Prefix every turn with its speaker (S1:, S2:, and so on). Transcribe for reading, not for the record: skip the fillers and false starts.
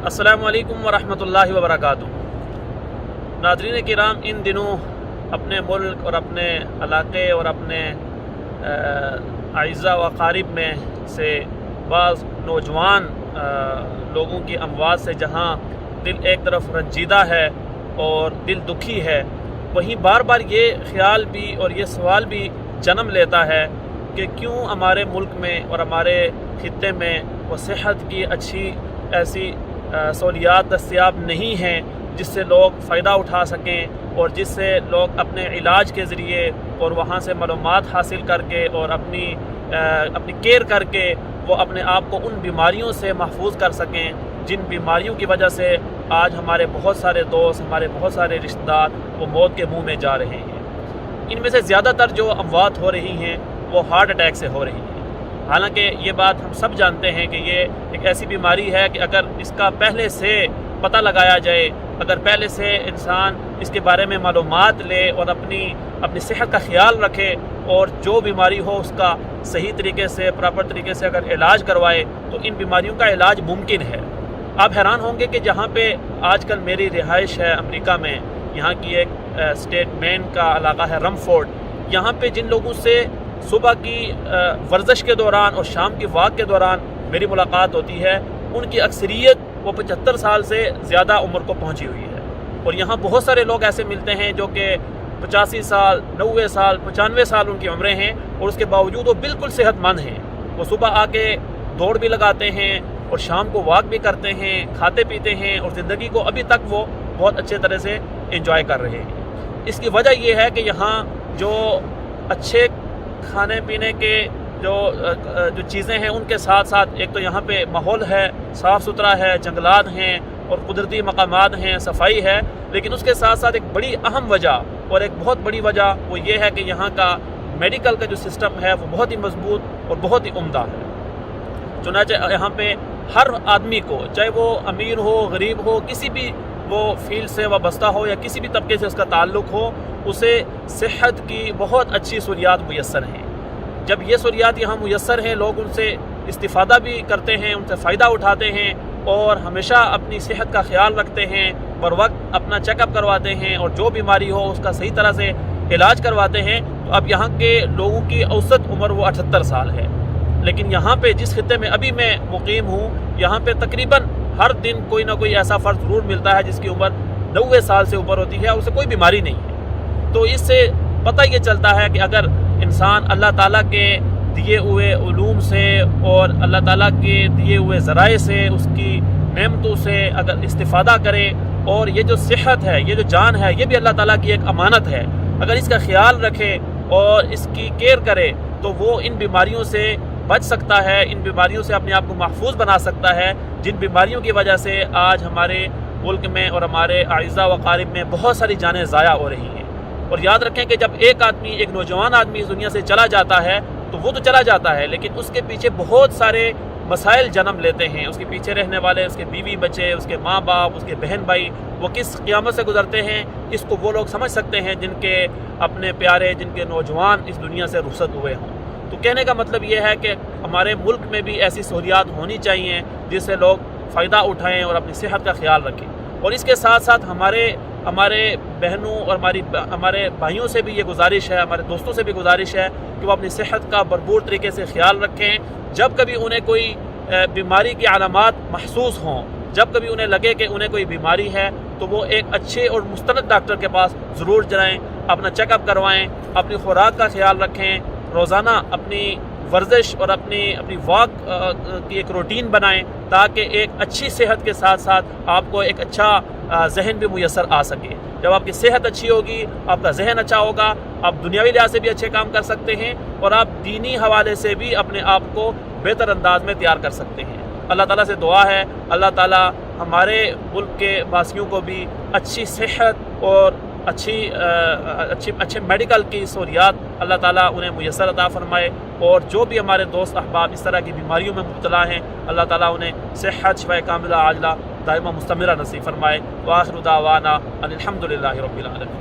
S1: अस्सलामु अलैकुम वरहमतुल्लाहि वबरकातुहू। नाज़रीन किराम, इन दिनों अपने मुल्क और अपने इलाक़े और अपने अइज़ा व अक़ारिब में से बाज़ नौजवान लोगों की अमवात से जहाँ दिल एक तरफ रंजीदा है और दिल दुखी है, वहीं बार बार ये ख़्याल भी और ये सवाल भी जन्म लेता है कि क्यों हमारे मुल्क में और हमारे खित्ते में वो सेहत की अच्छी ऐसी सहूलियात दस्तयाब नहीं हैं जिससे लोग फ़ायदा उठा सकें और जिससे लोग अपने इलाज के ज़रिए और वहाँ से मालूमात हासिल करके और अपनी केयर करके वो अपने आप को उन बीमारियों से महफूज कर सकें जिन बीमारियों की वजह से आज हमारे बहुत सारे दोस्त, हमारे बहुत सारे रिश्तेदार वो मौत के मुंह में जा रहे हैं। इनमें से ज़्यादातर जो अमवात हो रही हैं वो हार्ट अटैक से हो रही हैं। हालांकि ये बात हम सब जानते हैं कि ये एक ऐसी बीमारी है कि अगर इसका पहले से पता लगाया जाए, अगर पहले से इंसान इसके बारे में मालूमात ले और अपनी सेहत का ख्याल रखे और जो बीमारी हो उसका सही तरीके से, प्रॉपर तरीके से अगर इलाज करवाए तो इन बीमारियों का इलाज मुमकिन है। आप हैरान होंगे कि जहाँ पे आजकल मेरी रिहाइश है अमेरिका में, यहाँ की एक स्टेट मेन का इलाका है रमफोर्ड, यहाँ पे जिन लोगों से सुबह की वर्जिश के दौरान और शाम की वॉक के दौरान मेरी मुलाकात होती है, उनकी अक्सरियत वो 75 साल से ज़्यादा उम्र को पहुंची हुई है। और यहाँ बहुत सारे लोग ऐसे मिलते हैं जो कि 85 साल, 90 साल, 95 साल उनकी उम्रें हैं और उसके बावजूद वो बिल्कुल सेहतमंद हैं। वो सुबह आके दौड़ भी लगाते हैं और शाम को वॉक भी करते हैं, खाते पीते हैं और ज़िंदगी को अभी तक वो बहुत अच्छे तरह से एंजॉय कर रहे हैं। इसकी वजह ये है कि यहाँ जो अच्छे खाने पीने के जो चीज़ें हैं उनके साथ साथ एक तो यहाँ पे माहौल है, साफ़ सुथरा है, जंगलात हैं और कुदरती मकामात हैं, सफाई है। लेकिन उसके साथ साथ एक बड़ी अहम वजह और एक बहुत बड़ी वजह वो ये है कि यहाँ का मेडिकल का जो सिस्टम है वो बहुत ही मजबूत और बहुत ही उम्दा है। चुनांचे यहाँ पे हर आदमी को, चाहे वो अमीर हो, गरीब हो, किसी भी वो फील्ड से वाबस्ता हो या किसी भी तबके से उसका ताल्लुक़ हो, उसे सेहत की बहुत अच्छी सहूलियात मुयस्सर हैं। जब ये सहूलियात यहाँ मुयस्सर हैं, लोग उनसे इस्तिफ़ादा भी करते हैं, उनसे फ़ायदा उठाते हैं और हमेशा अपनी सेहत का ख्याल रखते हैं, बर वक्त अपना चेकअप करवाते हैं और जो बीमारी हो उसका सही तरह से इलाज करवाते हैं। तो अब यहाँ के लोगों की औसत उम्र वो 78 साल है। लेकिन यहाँ पे जिस खित्ते में अभी मैं मुकीम हूँ, यहाँ पे तकरीबन हर दिन कोई ना कोई ऐसा फ़र्द ज़रूर मिलता है जिसकी उम्र 90 साल से ऊपर होती है, उसे कोई बीमारी नहीं है। तो इससे पता ये चलता है कि अगर इंसान अल्लाह ताला के दिए हुए उलूम से और अल्लाह ताला के दिए हुए ज़राए से, उसकी नेमतों से अगर इस्तिफ़ादा करे और ये जो सेहत है, ये जो जान है, ये भी अल्लाह ताला की एक अमानत है, अगर इसका ख्याल रखे और इसकी केयर करे तो वो इन बीमारियों से बच सकता है, इन बीमारियों से अपने आप को महफूज बना सकता है, जिन बीमारियों की वजह से आज हमारे मुल्क में और हमारे अइज़ा व अक़ारिब में बहुत सारी जानें ज़ाया हो रही हैं। और याद रखें कि जब एक आदमी, एक नौजवान आदमी इस दुनिया से चला जाता है तो वो तो चला जाता है, लेकिन उसके पीछे बहुत सारे मसाइल जन्म लेते हैं। उसके पीछे रहने वाले, उसके बीवी बच्चे, उसके माँ बाप, उसके बहन भाई, वो किस क़ियामत से गुजरते हैं, इसको वो लोग समझ सकते हैं जिनके अपने प्यारे, जिनके नौजवान इस दुनिया से रुखसत हुए हों। तो कहने का मतलब ये है कि हमारे मुल्क में भी ऐसी सहूलियात होनी चाहिए जिससे लोग फ़ायदा उठाएँ और अपनी सेहत का ख्याल रखें। और इसके साथ साथ हमारे बहनों और हमारे भाइयों से भी ये गुजारिश है, हमारे दोस्तों से भी गुजारिश है कि वो अपनी सेहत का भरपूर तरीके से ख्याल रखें। जब कभी उन्हें कोई बीमारी की अलामात महसूस हों, जब कभी उन्हें लगे कि उन्हें कोई बीमारी है, तो वो एक अच्छे और मुस्तनद डॉक्टर के पास ज़रूर जाएँ, अपना चेकअप करवाएँ, अपनी खुराक का ख्याल रखें, रोज़ाना अपनी वर्जिश और अपनी वॉक की एक रूटीन बनाएं ताकि एक अच्छी सेहत के साथ साथ आपको एक अच्छा जहन भी मुयस्सर आ सके। जब आपकी सेहत अच्छी होगी, आपका जहन अच्छा होगा, आप दुनियावी लिहाज से भी अच्छे काम कर सकते हैं और आप दीनी हवाले से भी अपने आप को बेहतर अंदाज में तैयार कर सकते हैं। अल्लाह ताला से दुआ है, अल्लाह ताला हमारे मुल्क के वासियों को भी अच्छी सेहत और अच्छे मेडिकल की सहूलियात अल्लाह ताला उन्हें मुयस्सर अता फरमाए। और जो भी हमारे दोस्त अहबाब इस तरह की बीमारियों में मुब्तला हैं, अल्लाह ताला उन्हें सेहत, शिफा कामिला आजिला दाइमा मुस्तमिरा नसीब फरमाए। व आखिरु दावाना अनिल हम्दुलिल्लाहि रब्बिल आलमीन।